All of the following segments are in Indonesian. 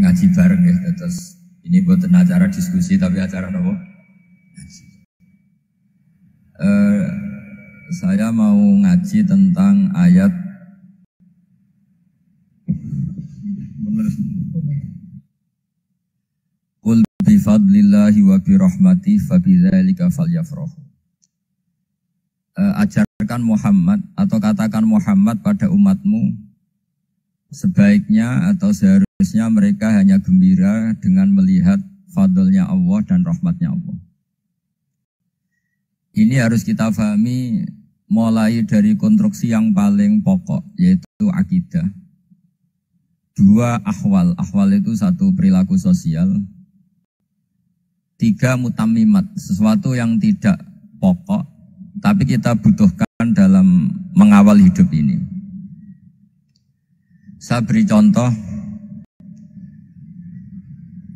ngaji bareng ya. Terus ini bukan acara diskusi tapi acara apa? Saya mau ngaji tentang ayat Qul bifadlillahi wa birahmatihi fabidzalika falyafrahu. Ajarkan Muhammad atau katakan Muhammad pada umatmu, sebaiknya atau seharusnya mereka hanya gembira dengan melihat fadlnya Allah dan rahmatnya Allah. Ini harus kita pahami mulai dari konstruksi yang paling pokok, yaitu akidah. Dua ahwal. Ahwal itu satu perilaku sosial. Tiga mutamimat, sesuatu yang tidak pokok, tapi kita butuhkan dalam mengawal hidup ini. Saya beri contoh,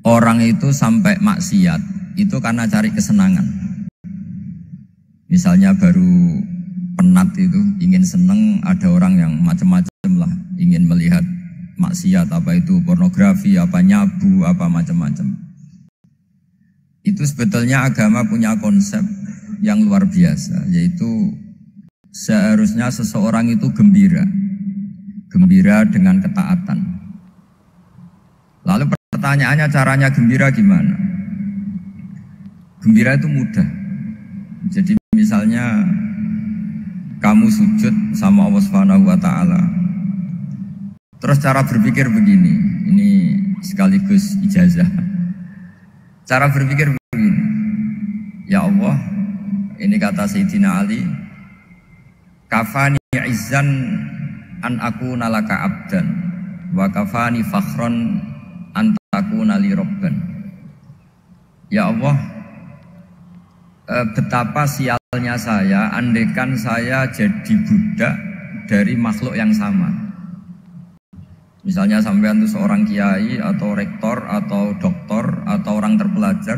orang itu sampai maksiat, itu karena cari kesenangan. Misalnya baru penat itu, ingin seneng, ada orang yang macam-macam lah, ingin melihat maksiat, apa itu pornografi, apa nyabu, apa macam-macam. Itu sebetulnya agama punya konsep yang luar biasa, yaitu seharusnya seseorang itu gembira dengan ketaatan. Lalu pertanyaannya, caranya gembira gimana? Gembira itu mudah. Jadi misalnya kamu sujud sama Allah Subhanahu wa taala. Terus cara berpikir begini, ini sekaligus ijazah. Cara berpikir begini. Ya Allah, ini kata Sayyidina Ali, kafani izzan an akuna laka abdan wa kafani fakhron an takuna li rabban. Ya Allah, betapa sialnya saya andaikan saya jadi budak dari makhluk yang sama. Misalnya sampean itu seorang kiai atau rektor atau doktor atau orang terpelajar,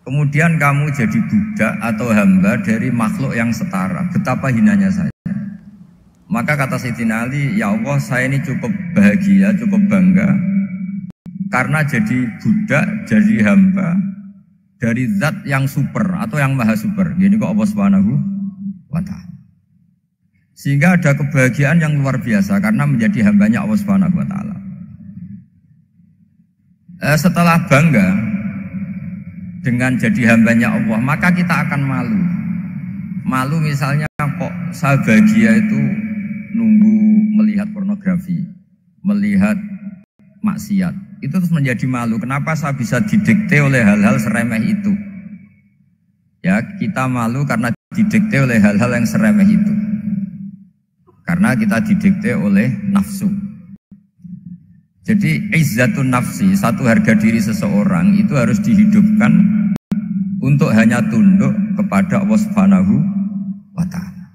kemudian kamu jadi budak atau hamba dari makhluk yang setara, betapa hinanya saya. Maka kata Sayyidina Ali, ya Allah, saya ini cukup bahagia, cukup bangga karena jadi budak, jadi hamba dari zat yang super atau yang maha super. Gini kok Allah Subhanahu wa ta'ala. Sehingga ada kebahagiaan yang luar biasa karena menjadi hambanya Allah Subhanahu wa ta'ala. Setelah bangga dengan jadi hambanya Allah, maka kita akan malu. Malu misalnya kok saya bahagia itu nunggu melihat pornografi, melihat maksiat. Itu terus menjadi malu. Kenapa saya bisa didikte oleh hal-hal seremeh itu? Ya, kita malu karena didikte oleh hal-hal yang seremeh itu. Karena kita didikte oleh nafsu. Jadi izzatun nafsi, satu harga diri seseorang itu harus dihidupkan untuk hanya tunduk kepada Allah Subhanahu wa ta'ala.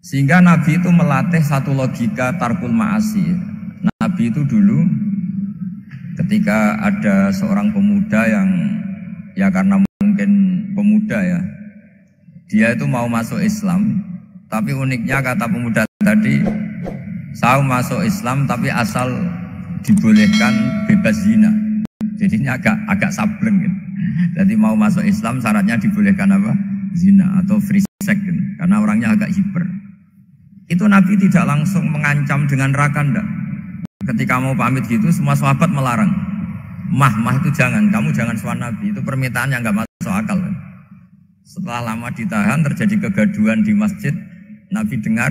Sehingga Nabi itu melatih satu logika tarkul ma'asi. Nabi itu dulu ketika ada seorang pemuda yang ya karena mungkin pemuda ya, dia itu mau masuk Islam, tapi uniknya kata pemuda tadi, saya masuk Islam tapi asal dibolehkan bebas zina. Jadi ini agak sableng gitu. Jadi mau masuk Islam syaratnya dibolehkan apa? Zina atau free sex gitu. Karena orangnya agak hiper. Itu Nabi tidak langsung mengancam dengan neraka enggak. Ketika mau pamit gitu, semua sahabat melarang. Mah itu jangan, kamu jangan suan Nabi. Itu permintaan yang enggak masuk akal. Setelah lama ditahan, terjadi kegaduhan di masjid. Nabi dengar,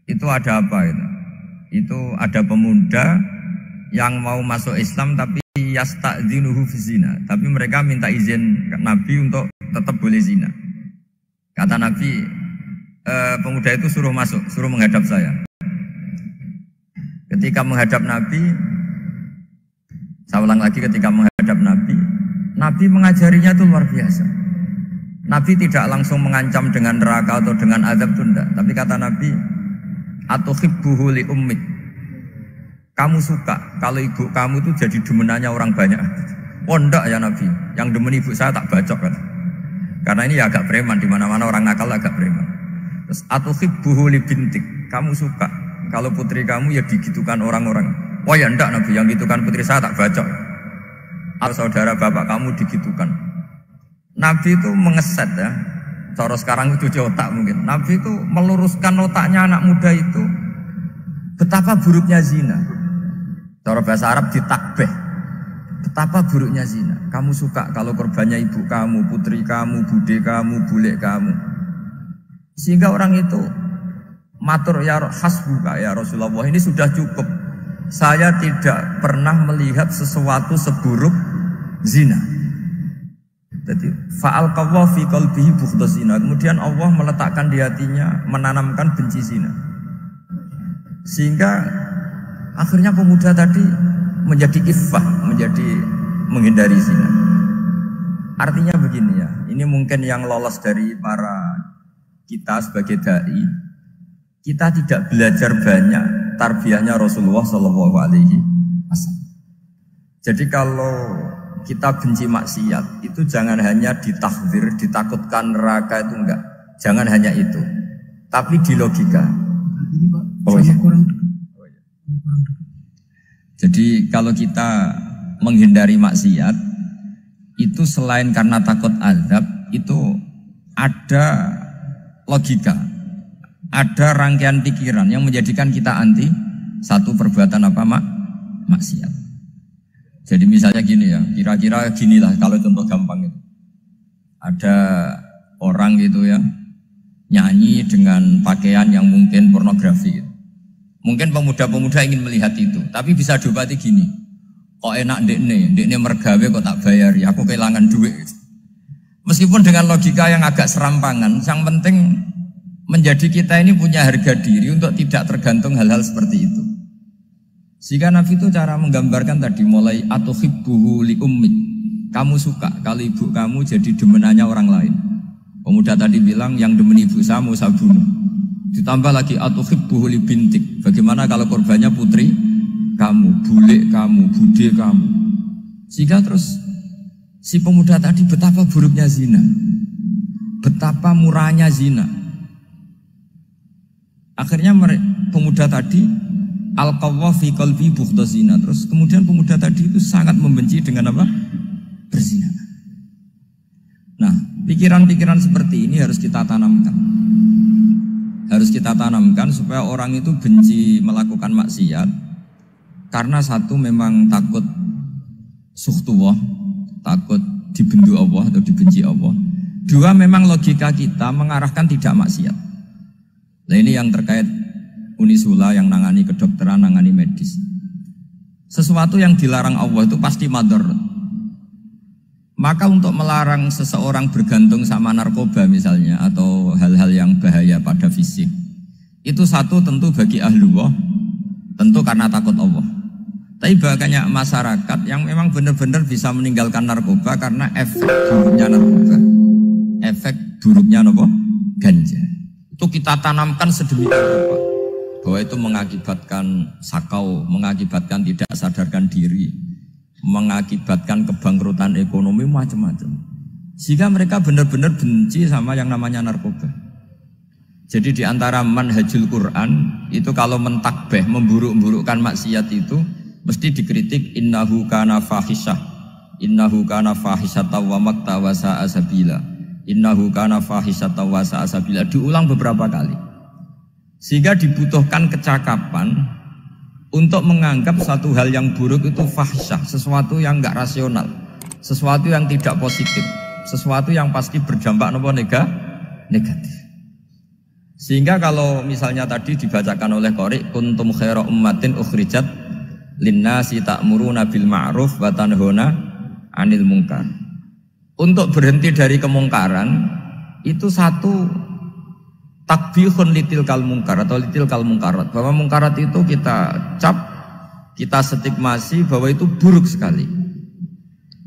itu ada apa itu? Itu ada pemuda yang mau masuk Islam tapi yasta'dzinuhu fi zina. Tapi mereka minta izin Nabi untuk tetap boleh zina. Kata Nabi, pemuda itu suruh masuk, suruh menghadap saya. Ketika menghadap Nabi, saya ulang lagi, ketika menghadap Nabi, Nabi mengajarinya itu luar biasa. Nabi tidak langsung mengancam dengan neraka atau dengan azab itu enggak. Tapi kata Nabi, atuhibbuhu li ummik. Kamu suka kalau ibu kamu itu jadi demenannya orang banyak. Oh enggak ya Nabi, yang demen ibu saya tak bacok kan. Karena ini ya agak preman, di mana-mana orang nakal agak preman. Terus atuhibbuhu li bintik. Kamu suka kalau putri kamu ya digitukan orang-orang. Oh ya enggak Nabi, yang gitukan putri saya tak bacok. Atau saudara bapak kamu digitukan. Nabi itu mengeset ya. Cara sekarang itu otak mungkin. Nabi itu meluruskan otaknya anak muda itu. Betapa buruknya zina. Cara bahasa Arab ditakbih. Betapa buruknya zina. Kamu suka kalau korbannya ibu kamu, putri kamu, bude kamu, bule kamu. Sehingga orang itu matur ya hasbuka ya Rasulullah, ini sudah cukup. Saya tidak pernah melihat sesuatu seburuk zina. Jadi fa'alqallahu fi qalbihi bughdha zina. Kemudian Allah meletakkan di hatinya, menanamkan benci zina. Sehingga akhirnya pemuda tadi menjadi iffah, menjadi menghindari zina. Artinya begini ya, ini mungkin yang lolos dari para kita sebagai dai. Kita tidak belajar banyak tarbiyahnya Rasulullah Shallallahu Alaihi Wasallam. Jadi kalau kita benci maksiat itu jangan hanya ditahdzir, ditakutkan neraka itu enggak. Jangan hanya itu, tapi di logika. Oh iya. Jadi kalau kita menghindari maksiat itu selain karena takut azab, itu ada logika, ada rangkaian pikiran yang menjadikan kita anti satu perbuatan apa maksiat. Jadi misalnya gini ya, kira-kira ginilah kalau contoh gampang itu. Ada orang gitu ya, nyanyi dengan pakaian yang mungkin pornografi gitu. Mungkin pemuda-pemuda ingin melihat itu, tapi bisa diobati gini. Kok enak ndekne mergawe kok tak bayari, aku kehilangan duit. Meskipun dengan logika yang agak serampangan, yang penting menjadi kita ini punya harga diri untuk tidak tergantung hal-hal seperti itu. Sehingga Nabi itu cara menggambarkan tadi mulai atuhibbuhu li ummik. Kamu suka kalau ibu kamu jadi demenannya orang lain. Pemuda tadi bilang yang demen ibu saya mau saya bunuh. Ditambah lagi atuhibbuhu li bintik. Bagaimana kalau korbannya putri kamu, bule kamu, bude kamu. Sehingga terus si pemuda tadi betapa buruknya zina. Betapa murahnya zina. Akhirnya pemuda tadi alqawwa fi qalbi bughdha zina. Terus kemudian pemuda tadi itu sangat membenci dengan apa? Berzina. Nah, pikiran-pikiran seperti ini harus kita tanamkan. Harus kita tanamkan supaya orang itu benci melakukan maksiat karena satu memang takut sukhtuwah, takut dibendu Allah atau dibenci Allah. Dua memang logika kita mengarahkan tidak maksiat. Nah ini yang terkait Unisula yang nangani kedokteran, nangani medis. Sesuatu yang dilarang Allah itu pasti madharat. Maka untuk melarang seseorang bergantung sama narkoba misalnya atau hal-hal yang bahaya pada fisik, itu satu tentu bagi ahlullah, tentu karena takut Allah. Tapi banyak masyarakat yang memang benar-benar bisa meninggalkan narkoba karena efek buruknya narkoba, efek buruknya ganja. Itu kita tanamkan sedemikian rupa bahwa itu mengakibatkan sakau, mengakibatkan tidak sadarkan diri, mengakibatkan kebangkrutan ekonomi macam-macam. Sehingga mereka benar-benar benci sama yang namanya narkoba. Jadi di antara manhajul Quran itu kalau mentakbih, memburuk-burukkan maksiat itu mesti dikritik innahu kana fahisyah. Innahu kana fahisyata wa maqta wa sa'a sabila. Innahu kana fahisyata wa sa'a sabila. Diulang beberapa kali. Sehingga dibutuhkan kecakapan untuk menganggap satu hal yang buruk itu fahsyah, sesuatu yang enggak rasional, sesuatu yang tidak positif, sesuatu yang pasti berdampak negatif. Sehingga kalau misalnya tadi dibacakan oleh qari kuntum khaira ummatin ukhrijat linnasi ta'muruna bil ma'ruf wa tanhauna 'anil munkar. Untuk berhenti dari kemungkaran itu satu takbihun litil kal mungkar atau litil kal mungkarat, bahwa mungkarat itu kita cap, kita stigmasi bahwa itu buruk sekali.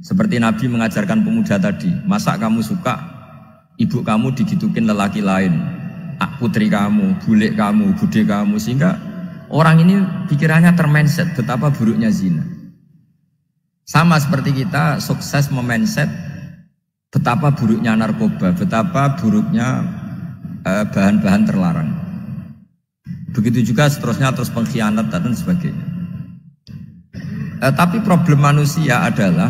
Seperti Nabi mengajarkan pemuda tadi, masa kamu suka ibu kamu digitukin lelaki lain, putri kamu, bule kamu, bude kamu, sehingga orang ini pikirannya termindset betapa buruknya zina. Sama seperti kita sukses memindset betapa buruknya narkoba, betapa buruknya bahan-bahan terlarang. Begitu juga seterusnya terus pengkhianat dan sebagainya. Tapi problem manusia adalah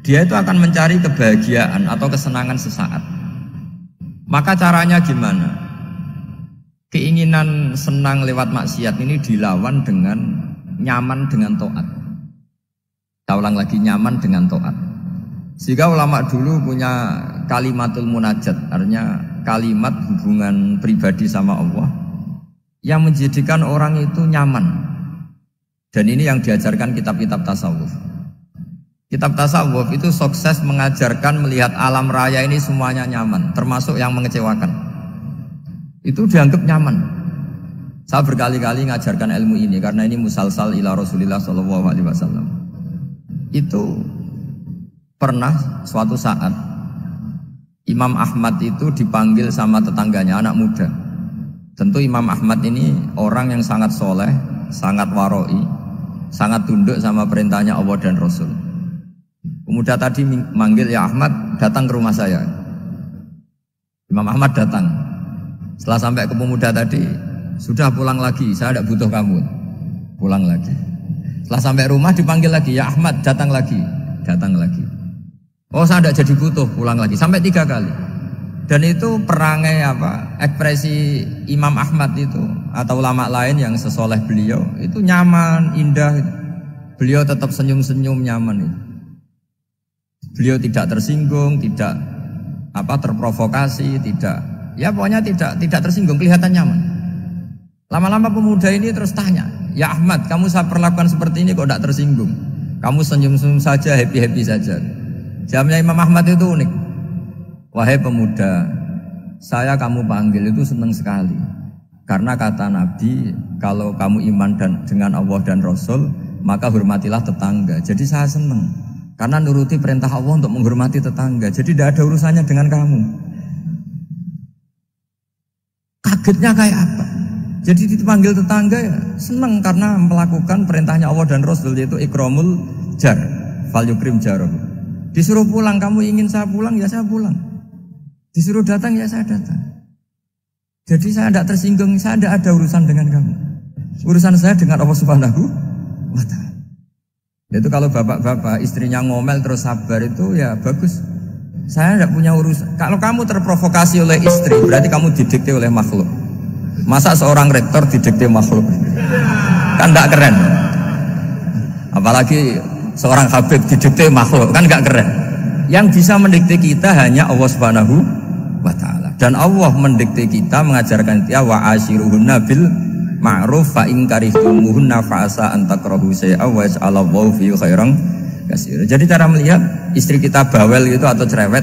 dia itu akan mencari kebahagiaan atau kesenangan sesaat. Maka caranya gimana? Keinginan senang lewat maksiat ini dilawan dengan nyaman dengan taat. Saya ulang lagi, nyaman dengan taat. Sehingga ulama dulu punya kalimatul munajat, artinya kalimat hubungan pribadi sama Allah yang menjadikan orang itu nyaman. Dan ini yang diajarkan kitab-kitab tasawuf. Kitab tasawuf itu sukses mengajarkan melihat alam raya ini semuanya nyaman, termasuk yang mengecewakan. Itu dianggap nyaman. Saya berkali-kali mengajarkan ilmu ini karena ini musalsal ila Rasulillah SAW. Itu pernah suatu saat Imam Ahmad itu dipanggil sama tetangganya, anak muda. Tentu Imam Ahmad ini orang yang sangat soleh, sangat waroi, sangat tunduk sama perintahnya Allah dan Rasul. Pemuda tadi manggil, ya Ahmad, datang ke rumah saya. Imam Ahmad datang. Setelah sampai ke pemuda tadi, sudah pulang lagi, saya tidak butuh kamu. Pulang lagi. Setelah sampai rumah dipanggil lagi, ya Ahmad, datang lagi. Datang lagi. Oh, saya tidak jadi butuh, pulang lagi. Sampai 3 kali. Dan itu perangai ekspresi Imam Ahmad itu atau ulama lain yang sesoleh beliau itu nyaman, indah. Beliau tetap senyum-senyum, nyaman itu. Beliau tidak tersinggung, tidak terprovokasi, pokoknya tidak tersinggung, kelihatan nyaman. Lama-lama pemuda ini terus tanya, ya Ahmad, kamu saya perlakukan seperti ini kok tidak tersinggung? Kamu senyum-senyum saja, happy-happy saja. Jawabnya Imam Ahmad itu unik. Wahai pemuda, saya kamu panggil itu senang sekali. Karena kata Nabi, kalau kamu iman dengan Allah dan Rasul, maka hormatilah tetangga. Jadi saya senang. Karena nuruti perintah Allah untuk menghormati tetangga. Jadi tidak ada urusannya dengan kamu. Kagetnya kayak apa? Jadi dipanggil tetangga ya senang karena melakukan perintahnya Allah dan Rasul, yaitu ikramul jar, fal yukrim jarahu. Disuruh pulang, kamu ingin saya pulang, ya saya pulang. Disuruh datang, ya saya datang. Jadi saya tidak tersinggung, saya tidak ada urusan dengan kamu. Urusan saya dengan Allah Subhanahu wa Ta'ala. Itu kalau bapak-bapak istrinya ngomel terus sabar itu ya bagus. Saya tidak punya urusan. Kalau kamu terprovokasi oleh istri, berarti kamu didikte oleh makhluk. Masa seorang rektor didikte makhluk? Kan tidak keren. Apalagi seorang habib didikte makhluk, kan tidak keren. Yang bisa mendikte kita hanya Allah Subhanahu wa Ta'ala. Dan Allah mendikte kita, mengajarkan kita wa ashiruhunna bil ma'ruf fa in karihtumuhunna fa asa an takrahu shay'an wa yaj'alallahu fi khairan katsira. Jadi cara melihat istri kita bawel gitu atau cerewet,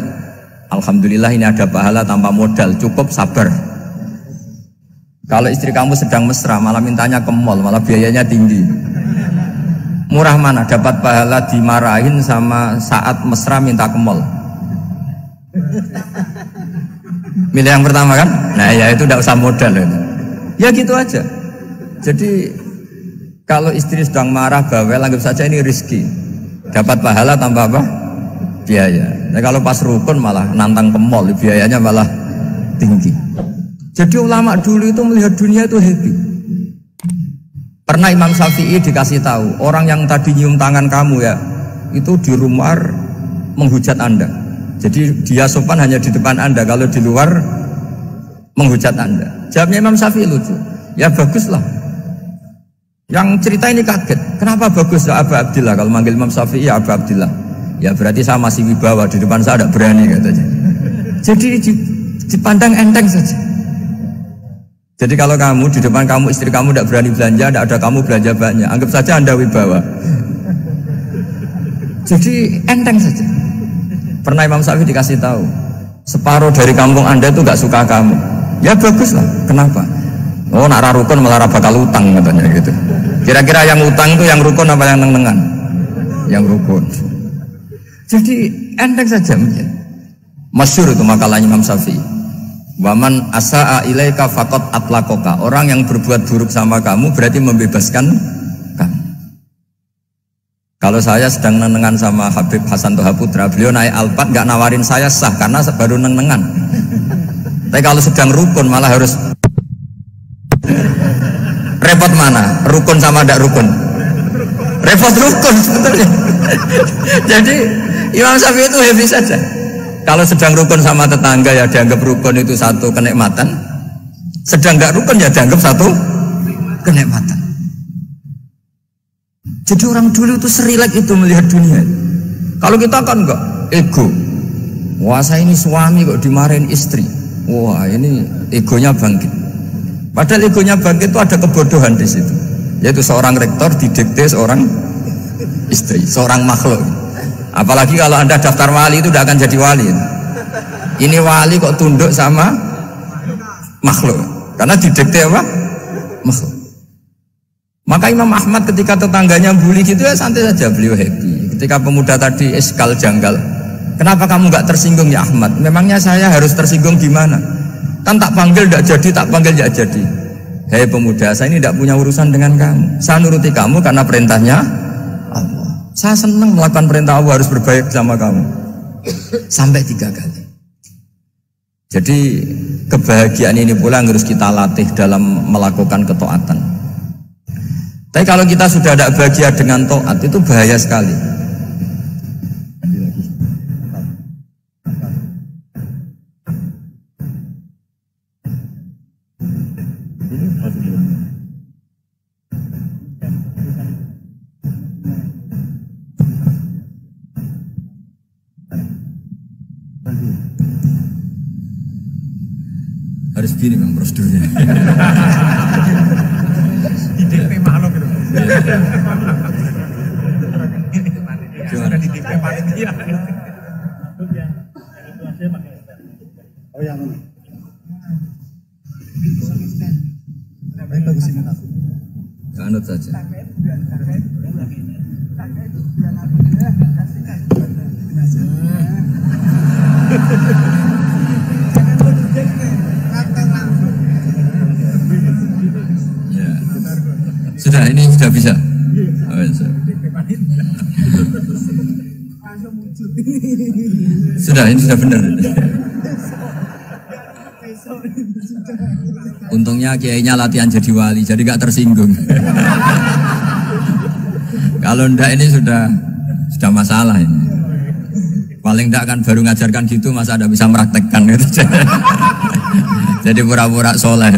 alhamdulillah ini ada pahala tanpa modal, cukup sabar. Kalau istri kamu sedang mesra malah mintanya ke mall, malah biayanya tinggi. Murah mana dapat pahala dimarahin sama saat mesra minta ke mall? Milih yang pertama kan? Nah ya itu tidak usah modal itu. Ya gitu aja. Jadi kalau istri sedang marah bawel, anggap saja ini rezeki, dapat pahala tanpa apa? Biaya. Nah kalau pas rukun malah nantang ke mall, biayanya malah tinggi. Jadi ulama dulu itu melihat dunia itu happy. Pernah Imam Syafi'i dikasih tahu, orang yang tadi nyium tangan kamu ya, itu di rumah menghujat Anda. Jadi dia sopan hanya di depan Anda, kalau di luar menghujat Anda. Jawabnya Imam Syafi'i lucu. Ya baguslah. Yang cerita ini kaget. Kenapa bagus ya Abu Abdillah? Kalau manggil Imam Syafi'i ya Abu Abdillah. Ya berarti saya masih wibawa, di depan saya tidak berani katanya. Jadi dipandang enteng saja. Jadi kalau kamu di depan kamu istri kamu tidak berani belanja, tidak ada kamu belanja banyak, anggap saja Anda wibawa. Jadi enteng saja. Pernah Imam Syafi'i dikasih tahu, separuh dari kampung Anda itu nggak suka kamu. Ya baguslah. Kenapa? Oh nak rukun malah bakal utang katanya gitu. Kira-kira yang utang itu yang rukun apa yang neng-nengan? Yang rukun. Jadi enteng saja mungkin. Masyhur itu makalahnya Imam Syafi'i. Waman asa'a ilaika faqad atlaqaka. Orang yang berbuat buruk sama kamu berarti membebaskan kamu. Kalau saya sedang neng-nengan sama Habib Hasan Toha Putra, beliau naik Alphard nggak nawarin saya sah karena baru neng-nengan. Tapi kalau sedang rukun malah harus repot mana? Rukun sama tidak rukun? repot rukun sebetulnya. Jadi Imam Syafi'i itu happy saja. Kalau sedang rukun sama tetangga ya dianggap rukun itu satu kenikmatan. Sedang nggak rukun ya dianggap satu kenikmatan. Jadi orang dulu itu serilek itu melihat dunia. Kalau kita kan enggak, ego. Wah saya ini suami kok dimarahin istri. Wah ini egonya bangkit. Padahal egonya bangkit itu ada kebodohan di situ. Yaitu seorang rektor didikte seorang istri, seorang makhluk. Apalagi kalau Anda daftar wali itu tidak akan jadi wali. Ini wali kok tunduk sama makhluk. Karena didikte apa? Makhluk. Maka Imam Ahmad ketika tetangganya bully gitu ya santai saja, beliau happy. Ketika pemuda tadi eskal janggal, kenapa kamu nggak tersinggung ya Ahmad? Memangnya saya harus tersinggung gimana? Kan tak panggil tidak jadi, tak panggil tidak jadi. Hei pemuda, saya ini tidak punya urusan dengan kamu. Saya nuruti kamu karena perintahnya Allah. Saya senang melakukan perintah Allah, harus berbaik sama kamu. Sampai 3 kali. Jadi kebahagiaan ini pula yang harus kita latih dalam melakukan ketaatan. Tapi kalau kita sudah tidak bahagia dengan taat itu bahaya sekali. Harus gini Bang prosedurnya. Di DP makhluk itu. Gimana? Di DP panitia. Oh yang ini. Baik bagus ini. Anut saja. Ya. Sudah, ini sudah bisa. Oh, sudah, ini sudah benar. Untungnya kiainya latihan jadi wali, jadi gak tersinggung. Kalau ndak ini sudah masalah ini. Paling ndak kan baru ngajarkan gitu, masa ada bisa meraktekkan gitu. Jadi pura-pura soleh.